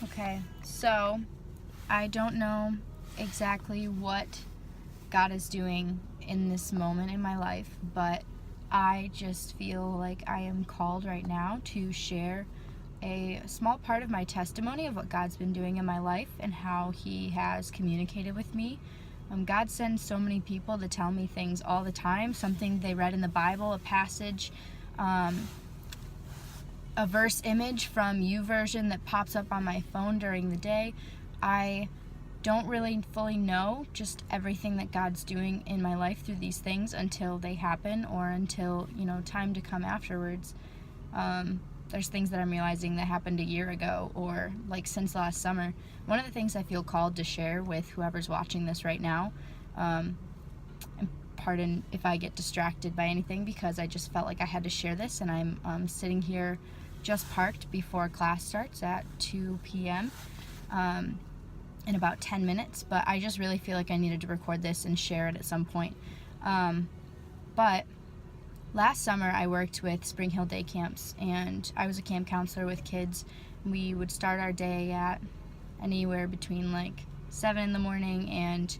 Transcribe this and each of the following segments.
Okay, so I don't know exactly what God is doing in this moment in my life, but I just feel like I am called right now to share a small part of my testimony of what God's been doing in my life and how He has communicated with me. God sends so many people to tell me things all the time, something they read in the Bible, a passage, a verse image from YouVersion that pops up on my phone during the day. I don't really fully know just everything that God's doing in my life through these things until they happen, or until, time to come afterwards. There's things that I'm realizing that happened a year ago, or like since last summer. One of the things I feel called to share with whoever's watching this right now, and pardon if I get distracted by anything, because I just felt like I had to share this, and I'm sitting here just parked before class starts at 2 p.m. In about 10 minutes, but I just really feel like I needed to record this and share it at some point. But last summer I worked with Spring Hill Day Camps, and I was a camp counselor with kids. We would start our day at anywhere between like 7 in the morning and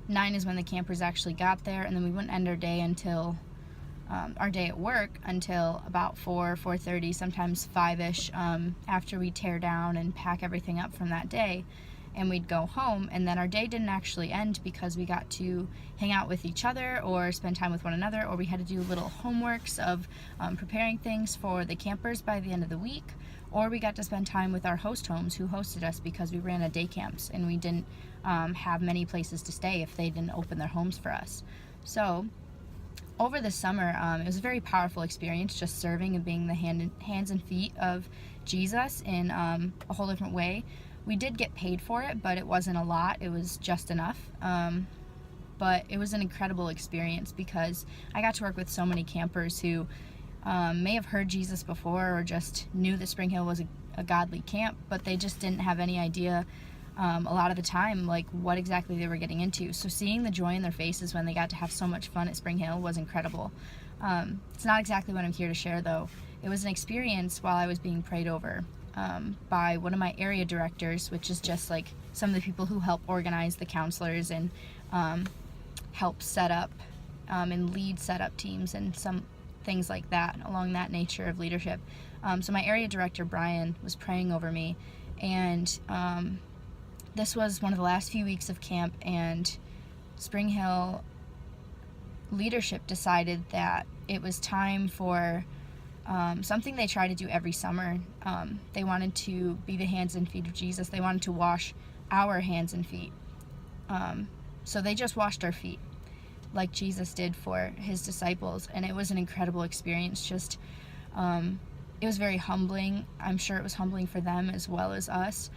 9 is when the campers actually got there, and then we wouldn't end our day until our day at work until about 4:30, sometimes 5ish, after we tear down and pack everything up from that day, and we'd go home. And then our day didn't actually end because we got to hang out with each other or spend time with one another, or we had to do little homeworks of preparing things for the campers by the end of the week, or we got to spend time with our host homes who hosted us, because we ran a day camps and we didn't have many places to stay if they didn't open their homes for us. So over the summer, it was a very powerful experience, just serving and being the hands and feet of Jesus in a whole different way. We did get paid for it, but it wasn't a lot. It was just enough. But it was an incredible experience because I got to work with so many campers who may have heard Jesus before, or just knew that Spring Hill was a godly camp, but they just didn't have any idea a lot of the time like what exactly they were getting into. So seeing the joy in their faces when they got to have so much fun at Spring Hill was incredible. It's not exactly what I'm here to share, though. It was an experience while I was being prayed over by one of my area directors, which is just like some of the people who help organize the counselors and help set up and lead setup teams and some things like that, along that nature of leadership. So my area director, Brian, was praying over me, and this was one of the last few weeks of camp, and Spring Hill leadership decided that it was time for something they try to do every summer. They wanted to be the hands and feet of Jesus. They wanted to wash our hands and feet. So they just washed our feet like Jesus did for his disciples, and it was an incredible experience. Just it was very humbling. I'm sure it was humbling for them as well as us,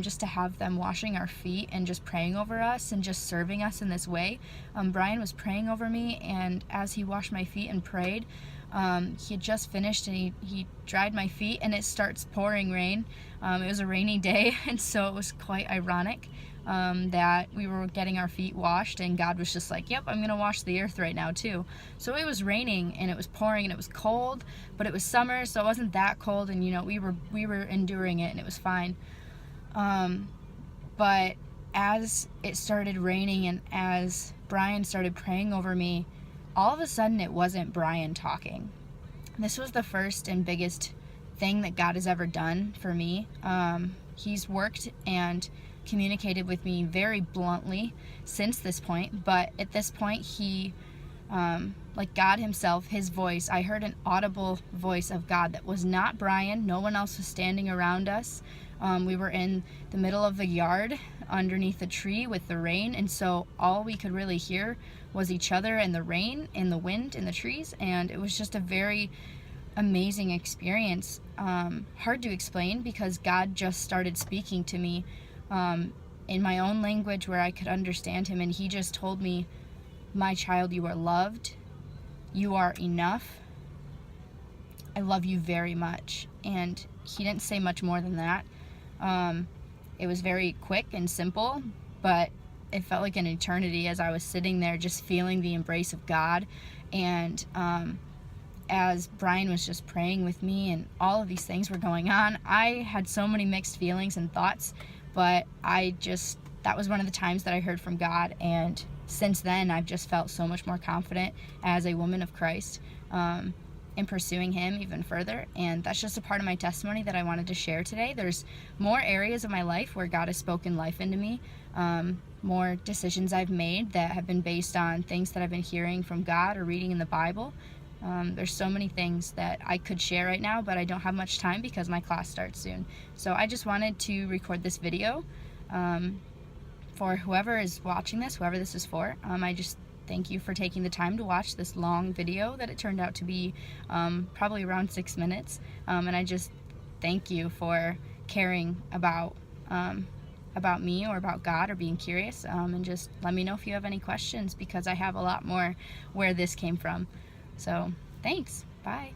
just to have them washing our feet and just praying over us and just serving us in this way. Brian was praying over me, and as he washed my feet and prayed, he had just finished, and he dried my feet, and it starts pouring rain. It was a rainy day, and so it was quite ironic that we were getting our feet washed, and God was just like, yep, I'm gonna wash the earth right now too. So it was raining, and it was pouring, and it was cold, but it was summer, so it wasn't that cold, and we were enduring it, and it was fine. But as it started raining, and as Brian started praying over me, all of a sudden it wasn't Brian talking. This was the first and biggest thing that God has ever done for me. He's worked and communicated with me very bluntly since this point, but at this point he, like God himself, his voice, I heard an audible voice of God that was not Brian. No one else was standing around us. We were in the middle of the yard underneath a tree with the rain, and so all we could really hear was each other and the rain and the wind and the trees, and it was just a very amazing experience. Hard to explain, because God just started speaking to me in my own language where I could understand him, and he just told me, my child, you are loved, you are enough, I love you very much. And he didn't say much more than that. It was very quick and simple, but it felt like an eternity as I was sitting there just feeling the embrace of God. And as Brian was just praying with me and all of these things were going on, I had so many mixed feelings and thoughts, but that was one of the times that I heard from God, and since then I've just felt so much more confident as a woman of Christ in pursuing Him even further. And that's just a part of my testimony that I wanted to share today. There's more areas of my life where God has spoken life into me, more decisions I've made that have been based on things that I've been hearing from God or reading in the Bible. There's so many things that I could share right now, but I don't have much time because my class starts soon. So I just wanted to record this video for whoever is watching this, whoever this is for. I just thank you for taking the time to watch this long video that it turned out to be probably around 6 minutes. And I just thank you for caring about me or about God or being curious. And just let me know if you have any questions, because I have a lot more where this came from. So thanks. Bye.